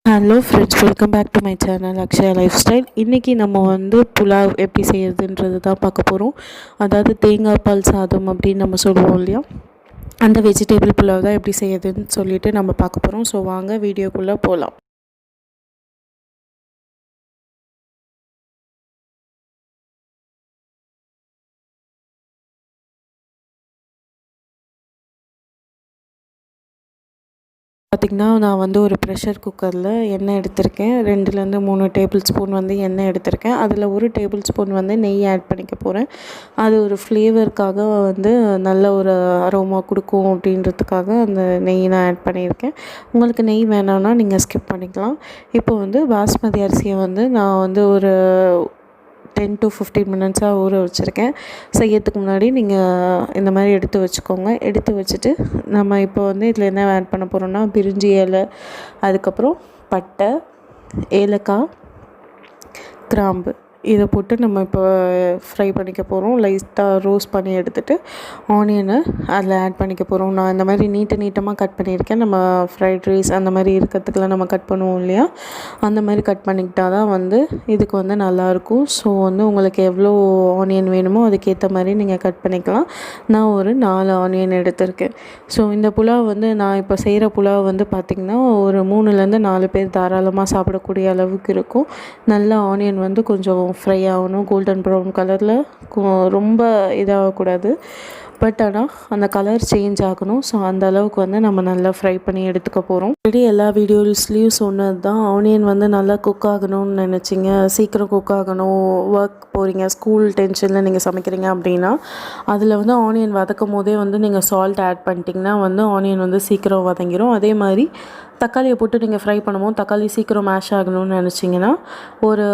Hello friends, welcome back to my channel Akshaya life style. இன்றைக்கி நம்ம புலாவ் எப்படி செய்யறதுன்றது தான் பார்க்க போகிறோம். அதாவது தேங்காய் பால் சாதம் அப்படின்னு நம்ம சொல்லுவோம் இல்லையா, அந்த வெஜிடபிள் புலாவ் தான் எப்படி செய்யறதுன்னு சொல்லிட்டு நம்ம பார்க்க போகிறோம். ஸோ வாங்க வீடியோக்குள்ளே போகலாம். பார்த்திங்கன்னா, நான் ஒரு ப்ரெஷர் குக்கரில் எண்ணெய் எடுத்திருக்கேன். 2-3 டேபிள் ஸ்பூன் எண்ணெய் எடுத்திருக்கேன். அதில் 1 டேபிள் ஸ்பூன் நெய் ஆட் பண்ணிக்க போகிறேன். அது ஒரு ஃப்ளேவருக்காக நல்ல ஒரு அரோமா கொடுக்கும் அப்படின்றதுக்காக அந்த நெய் நான் ஆட் பண்ணியிருக்கேன். உங்களுக்கு நெய் வேணான்னா நீங்கள் ஸ்கிப் பண்ணிக்கலாம். இப்போ பாஸ்மதி அரிசியை நான் ஒரு 10 to 15 மினிட்ஸாக ஊற வச்சுருக்கேன். செய்யறதுக்கு முன்னாடி நீங்கள் இந்த மாதிரி எடுத்து வச்சுக்கோங்க. எடுத்து வச்சுட்டு நம்ம இப்போ இதில் என்ன ஆட் பண்ண போகிறோம்னா, பிரிஞ்சி இலை, அதுக்கப்புறம் பட்டை, ஏலக்காய், கிராம்பு இதை போட்டு நம்ம இப்போ ஃப்ரை பண்ணிக்க போகிறோம். லைட்டாக ரோஸ்ட் பண்ணி எடுத்துகிட்டு ஆனியனை அதில் ஆட் பண்ணிக்க போகிறோம். நான் இந்த மாதிரி நீட்டமாக கட் பண்ணியிருக்கேன். நம்ம ஃப்ரைட் ரைஸ் அந்த மாதிரி இருக்கிறதுக்கெலாம் நம்ம கட் பண்ணுவோம் இல்லையா, அந்த மாதிரி கட் பண்ணிக்கிட்டால் தான் இதுக்கு நல்லாயிருக்கும். ஸோ உங்களுக்கு எவ்வளோ ஆனியன் வேணுமோ அதுக்கேற்ற மாதிரி நீங்கள் கட் பண்ணிக்கலாம். நான் ஒரு 4 ஆனியன் எடுத்திருக்கேன். ஸோ இந்த புலாவ் நான் இப்போ செய்கிற புலாவ் பார்த்திங்கன்னா ஒரு 3-4 பேர் தாராளமாக சாப்பிடக்கூடிய அளவுக்கு இருக்கும். நல்ல ஆனியன் கொஞ்சம் ஃப்ரை ஆகணும், கோல்டன் ப்ரௌன் கலரில், ரொம்ப இதாகக்கூடாது. பட் ஆனால் அந்த கலர் சேஞ்ச் ஆகணும். ஸோ அந்த அளவுக்கு நம்ம நல்லா ஃப்ரை பண்ணி எடுத்துக்க போகிறோம். ஆல்ரெடி எல்லா வீடியோஸ்லேயும் சொன்னது தான், ஆனியன் நல்லா குக் ஆகணும்னு நினச்சிங்க, சீக்கிரம் குக் ஆகணும், ஒர்க் போகிறீங்க, ஸ்கூல் டென்ஷனில் நீங்கள் சமைக்கிறீங்க அப்படின்னா அதில் ஆனியன் வதக்கும் போதே நீங்கள் சால்ட் ஆட் பண்ணிட்டிங்கன்னா ஆனியன் சீக்கிரம் வதங்கிடும். அதே மாதிரி தக்காளியை போட்டு நீங்கள் ஃப்ரை பண்ணும்போது தக்காளி சீக்கிரம் மேஷ் ஆகணும்னு நினச்சிங்கன்னா ஒரு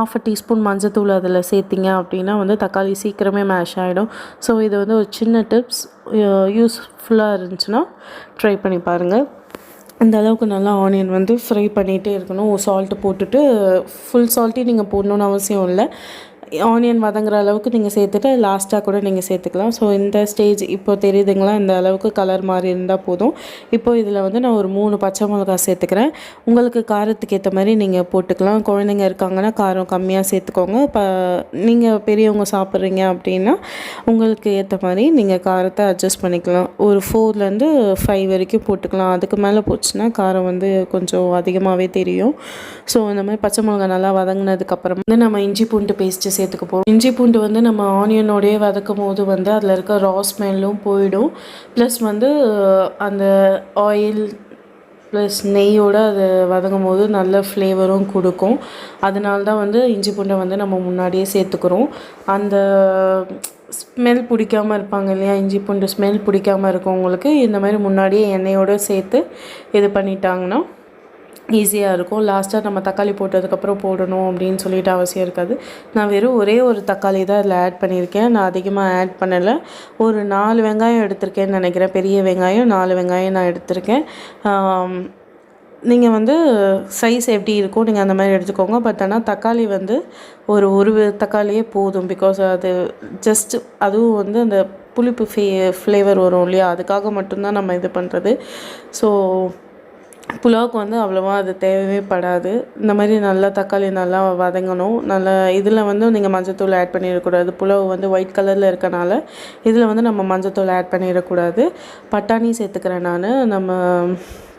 1/2 டீஸ்பூன் மஞ்சத்தூள் அதில் சேர்த்திங்க அப்படின்னா தக்காளி சீக்கிரமே மேஷ் ஆகிடும். ஸோ இது ஒரு சின்ன டிப்ஸ், யூஸ்ஃபுல்லாக இருந்துச்சுன்னா ட்ரை பண்ணி பாருங்கள். இந்த அளவுக்கு நல்லா ஆனியன் ஃப்ரை பண்ணிகிட்டே இருக்கணும். சால்ட்டு போட்டுட்டு, ஃபுல் சால்ட்டையும் நீங்கள் போடணுன்னு அவசியம் இல்லை. ஆனியன் வதங்குற அளவுக்கு நீங்கள் சேர்த்துட்டு லாஸ்ட்டாக கூட நீங்கள் சேர்த்துக்கலாம். ஸோ இந்த ஸ்டேஜ் இப்போ தெரியுதுங்களா, இந்த அளவுக்கு கலர் மாதிரி இருந்தால் போதும். இப்போ இதில் நான் ஒரு 3 பச்சை மிளகாய் சேர்த்துக்கிறேன். உங்களுக்கு காரத்துக்கு ஏற்ற மாதிரி நீங்கள் போட்டுக்கலாம். குழந்தைங்க இருக்காங்கன்னா காரம் கம்மியாக சேர்த்துக்கோங்க. இப்போ நீங்கள் பெரியவங்க சாப்பிட்றீங்க அப்படின்னா உங்களுக்கு ஏற்ற மாதிரி நீங்கள் காரத்தை அட்ஜஸ்ட் பண்ணிக்கலாம். ஒரு 4-5 வரைக்கும் போட்டுக்கலாம். அதுக்கு மேலே போச்சுன்னா காரம் கொஞ்சம் அதிகமாகவே தெரியும். ஸோ இந்த மாதிரி பச்சை மிளகாய் நல்லா வதங்கினதுக்கப்புறம் நம்ம இஞ்சி பூண்டு பேஸ்ட்டு சேர்த்துக்க போகிறோம். இஞ்சி பூண்டு நம்ம ஆனியனோடையே வதக்கும் போது அதில் இருக்க ரா ஸ்மெல்லும் போயிடும். ப்ளஸ் அந்த ஆயில் ப்ளஸ் நெய்யோடு அது வதங்கும் போது நல்ல ஃப்ளேவரும் கொடுக்கும். அதனால தான் இஞ்சி பூண்டை நம்ம முன்னாடியே சேர்த்துக்கிறோம். அந்த ஸ்மெல் பிடிக்காமல் இருப்பாங்க இல்லையா, இஞ்சி பூண்டு ஸ்மெல் பிடிக்காமல் இருக்கவங்களுக்கு இந்த மாதிரி முன்னாடியே எண்ணெயோடு சேர்த்து இது பண்ணிட்டாங்கன்னா ஈஸியாக இருக்கும். லாஸ்ட்டாக நம்ம தக்காளி போட்டதுக்கப்புறம் போடணும் அப்படின்னு சொல்லிட்டு அவசியம் இருக்காது. நான் வெறும் ஒரே ஒரு தக்காளி தான் இதில் ஆட் பண்ணியிருக்கேன். நான் அதிகமாக ஆட் பண்ணலை. ஒரு 4 வெங்காயம் எடுத்திருக்கேன்னு நினைக்கிறேன். பெரிய வெங்காயம் 4 வெங்காயம் நான் எடுத்திருக்கேன். நீங்கள் சைஸ் எப்படி இருக்கோ நீங்கள் அந்த மாதிரி எடுத்துக்கோங்க. பட் ஆனால் தக்காளி ஒரு தக்காளியே போதும். பிகாஸ் அது ஜஸ்ட் அதுவும் அந்த புளிப்பு ஃப்ளேவர் வரும் இல்லையா, அதுக்காக மட்டும்தான் நம்ம இது பண்ணுறது. ஸோ புலாவுக்கு அவ்வளோவா அது தேவைப்படாது. இந்த மாதிரி நல்லா தக்காளி நல்லா வதங்கணும். நல்லா இதில் நீங்கள் மஞ்சத்தூள் ஆட் பண்ணிடக்கூடாது. புலாவ் ஒயிட் கலரில் இருக்கனால இதில் நம்ம மஞ்சத்தூள் ஆட் பண்ணிடக்கூடாது. பட்டாணி சேர்த்துக்கிறேன் நான். நம்ம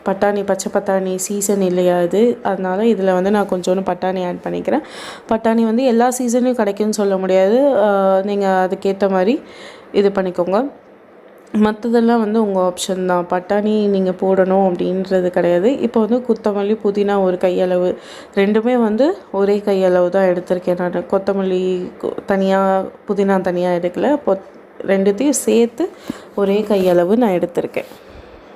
பச்சை பட்டாணி சீசன் இல்லையா இது, அதனால் இதில் நான் கொஞ்சோண்டு பட்டாணி ஆட் பண்ணிக்கிறேன். பட்டாணி எல்லா சீசன்லையும் கிடைக்கும்னு சொல்ல முடியாது. நீங்கள் அதுக்கேற்ற மாதிரி இது பண்ணிக்கோங்க. மற்றதெல்லாம் உங்கள் ஆப்ஷன் தான். பட்டாணி நீங்கள் போடணும் அப்படின்றது கிடையாது. இப்போ கொத்தமல்லி, புதினா ஒரு கையளவு, ரெண்டுமே ஒரே கையளவு தான் எடுத்திருக்கேன் நான். கொத்தமல்லி தனியாக, புதினா தனியாக எடுக்கலை. ரெண்டுத்தையும் சேர்த்து ஒரே கையளவு நான் எடுத்திருக்கேன்.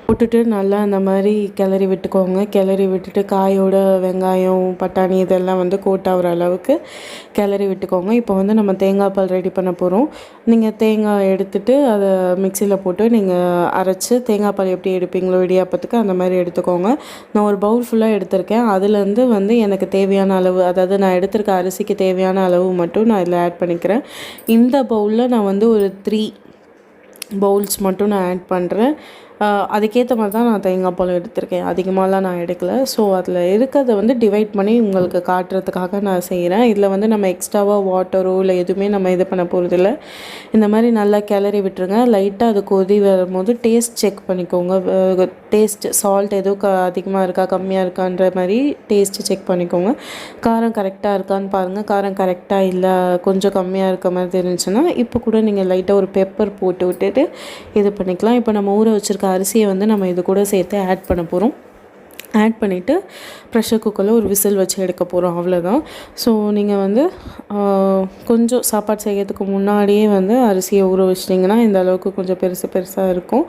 போட்டுட்டு நல்லா இந்த மாதிரி கிளறி விட்டுக்கோங்க. கிளறி விட்டுட்டு காயோட வெங்காயம், பட்டாணி இதெல்லாம் கோட் ஆகிற அளவுக்கு கிளறி விட்டுக்கோங்க. இப்போ நம்ம தேங்காய் பால் ரெடி பண்ண போகிறோம். நீங்கள் தேங்காய் எடுத்துகிட்டு அதை மிக்சியில் போட்டு நீங்கள் அரைச்சி தேங்காய் பால் எப்படி எடுப்பீங்களோ இடியாப்பத்துக்கு அந்த மாதிரி எடுத்துக்கோங்க. நான் ஒரு பவுல் ஃபுல்லாக எடுத்திருக்கேன். அதுலேருந்து எனக்கு தேவையான அளவு, அதாவது நான் எடுத்திருக்க அரிசிக்கு தேவையான அளவு மட்டும் நான் இதில் ஆட் பண்ணிக்கிறேன். இந்த பவுலில் நான் ஒரு 3 பவுல்ஸ் மட்டும் நான் ஆட் பண்ணுறேன். அதுக்கேற்ற மாதிரி தான் நான் தேங்காய் பால் எடுத்திருக்கேன், அதிகமாகலாம் நான் எடுக்கலை. ஸோ அதில் இருக்கிறத வந்து டிவைட் பண்ணி உங்களுக்கு காட்டுறதுக்காக நான் செய்கிறேன். இதில் வந்து நம்ம எக்ஸ்ட்ராவாக வாட்டரோ இல்லை எதுவுமே நம்ம இது பண்ண போகிறதில்ல. இந்த மாதிரி நல்லா கிளறி விட்டுருங்க. லைட்டாக அது கொதி வரும்போது டேஸ்ட் செக் பண்ணிக்கோங்க. டேஸ்ட் சால்ட் எதுவும் அதிகமாக இருக்கா கம்மியாக இருக்கான்ற மாதிரி டேஸ்ட்டு செக் பண்ணிக்கோங்க. காரம் கரெக்டாக இருக்கான்னு பாருங்கள். காரம் கரெக்டாக இல்லை, கொஞ்சம் கம்மியாக இருக்க மாதிரி தெரிஞ்சுன்னா இப்போ கூட நீங்கள் லைட்டாக ஒரு பெப்பர் போட்டு விட்டுட்டு இது பண்ணிக்கலாம். இப்போ நம்ம ஊற வச்சுருக்க அரிசியை வந்து நம்ம இது கூட சேர்த்து ஆட் பண்ண போகிறோம். ஆட் பண்ணிவிட்டு ப்ரெஷர் குக்கரில் ஒரு விசில் வச்சு எடுக்க போகிறோம், அவ்வளோதான். ஸோ நீங்கள் வந்து கொஞ்சம் சாப்பாடு செய்யறதுக்கு முன்னாடியே வந்து அரிசியை ஊற வச்சிட்டிங்கன்னா இந்த அளவுக்கு கொஞ்சம் பெருசாக இருக்கும்.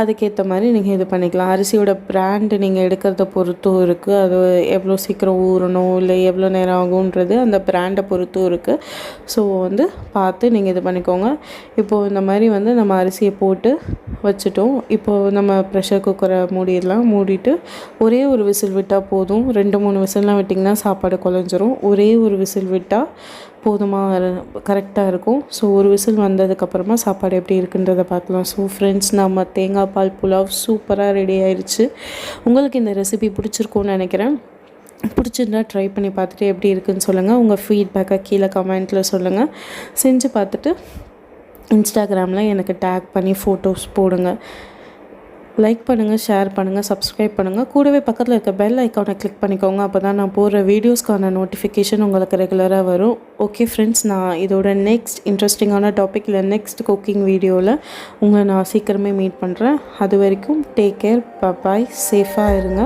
அதுக்கேற்ற மாதிரி நீங்கள் இது பண்ணிக்கலாம். அரிசியோட பிராண்டு நீங்கள் எடுக்கிறத பொறுத்தும் இருக்குது. அது எவ்வளோ சீக்கிரம் ஊறணும் இல்லை எவ்வளோ நேரம் ஆகுன்றது அந்த பிராண்டை பொறுத்தும் இருக்குது. ஸோ வந்து பார்த்து நீங்கள் இது பண்ணிக்கோங்க. இப்போது இந்த மாதிரி வந்து நம்ம அரிசியை போட்டு வச்சுட்டோம். இப்போது நம்ம ப்ரெஷர் குக்கரை மூடிடலாம். மூடிட்டு ஒரே ஒரு விசில் விட்டால் போதும். 2-3 விசில்லாம் விட்டிங்கன்னா சாப்பாடு குழஞ்சிரும். ஒரே ஒரு விசில் விட்டால் போதுமாக கரெக்டாக இருக்கும். ஸோ ஒரு விசில் வந்ததுக்கப்புறமா சாப்பாடு எப்படி இருக்குன்றதை பார்க்கலாம். ஸோ ஃப்ரெண்ட்ஸ், நம்ம தேங்காய் பால் புலாவ் சூப்பராக ரெடி ஆயிடுச்சு. உங்களுக்கு இந்த ரெசிபி பிடிச்சிருக்கும்னு நினைக்கிறேன். பிடிச்சிருந்தா ட்ரை பண்ணி பார்த்துட்டு எப்படி இருக்குதுன்னு சொல்லுங்கள். உங்கள் ஃபீட்பேக்கை கீழே கமெண்ட்டில் சொல்லுங்கள். செஞ்சு பார்த்துட்டு இன்ஸ்டாகிராமில் எனக்கு டேக் பண்ணி ஃபோட்டோஸ் போடுங்க. லைக் பண்ணுங்கள், ஷேர் பண்ணுங்கள், சப்ஸ்கிரைப் பண்ணுங்கள். கூடவே பக்கத்தில் இருக்க பெல் ஐக்கானை கிளிக் பண்ணிக்கோங்க. அப்போ தான் நான் போடுற வீடியோஸ்க்கான நோட்டிஃபிகேஷன் உங்களுக்கு ரெகுலராக வரும். ஓகே ஃப்ரெண்ட்ஸ், நான் இதோட நெக்ஸ்ட் இன்ட்ரெஸ்டிங்கான டாபிக் இல்லை நெக்ஸ்ட் குக்கிங் வீடியோவில் உங்களை நான் சீக்கிரமே மீட் பண்ணுறேன். அது வரைக்கும் டேக் கேர், பாய், சேஃபாக இருங்க.